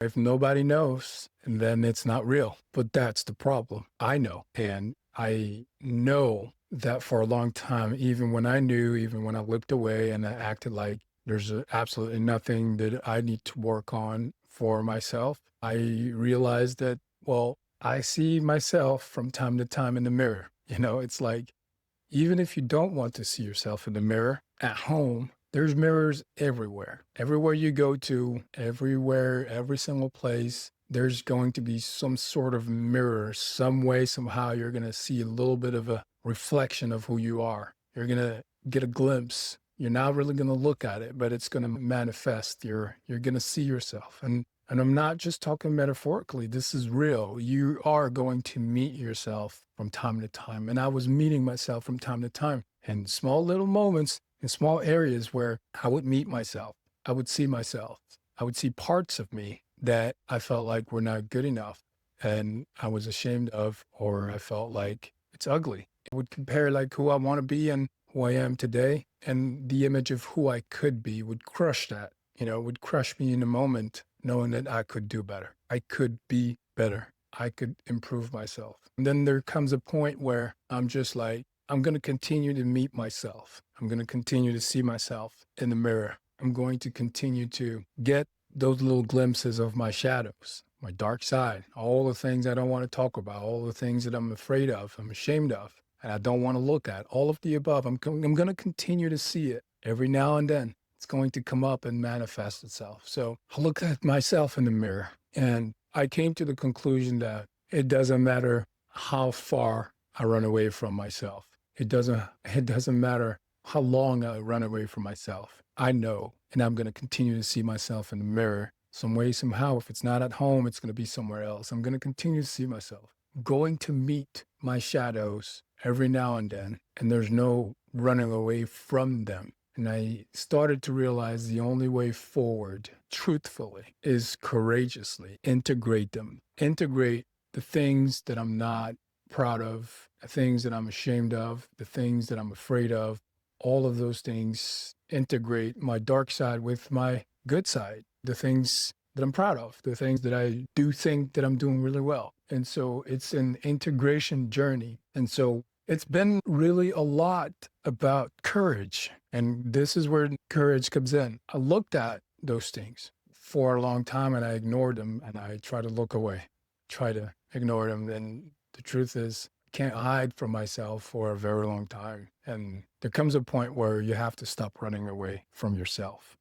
If nobody knows, then it's not real. But that's the problem. I know. And I know that for a long time, even when I knew, even when I looked away and I acted like there's absolutely nothing that I need to work on for myself, I realized that, well, I see myself from time to time in the mirror. It's like, even if you don't want to see yourself in the mirror at home, there's mirrors everywhere. Everywhere you go to, everywhere, every single place, there's going to be some sort of mirror. Some way, somehow, you're going to see a little bit of a reflection of who you are. You're going to get a glimpse. You're not really going to look at it, but it's going to manifest. You're going to see yourself. And I'm not just talking metaphorically. This is real. You are going to meet yourself from time to time. And I was meeting myself from time to time in small little moments, in small areas where I would meet myself. I would see myself. I would see parts of me that I felt like were not good enough and I was ashamed of, or I felt like it's ugly. I would compare like who I want to be and who I am today. And the image of who I could be would crush that, would crush me in a moment, knowing that I could do better. I could be better. I could improve myself. And then there comes a point where I'm just like, I'm going to continue to meet myself. I'm going to continue to see myself in the mirror. I'm going to continue to get those little glimpses of my shadows, my dark side, all the things I don't want to talk about, all the things that I'm afraid of, I'm ashamed of, and I don't want to look at. All of the above. I'm going to continue to see it every now and then. It's going to come up and manifest itself. So I look at myself in the mirror and I came to the conclusion that it doesn't matter how far I run away from myself. It doesn't matter how long I run away from myself. I know, and I'm going to continue to see myself in the mirror some way, somehow. If it's not at home, it's going to be somewhere else. I'm going to continue to see myself. Going to meet my shadows every now and then, and there's no running away from them. And I started to realize the only way forward, truthfully, is courageously integrate them. Integrate the things that I'm not proud of, the things that I'm ashamed of, the things that I'm afraid of. All of those things integrate my dark side with my good side, the things that I'm proud of, the things that I do think that I'm doing really well. And so it's an integration journey. And so it's been really a lot about courage. And this is where courage comes in. I looked at those things for a long time and I ignored them and I try to look away, try to ignore them. And the truth is, I can't hide from myself for a very long time. And there comes a point where you have to stop running away from yourself.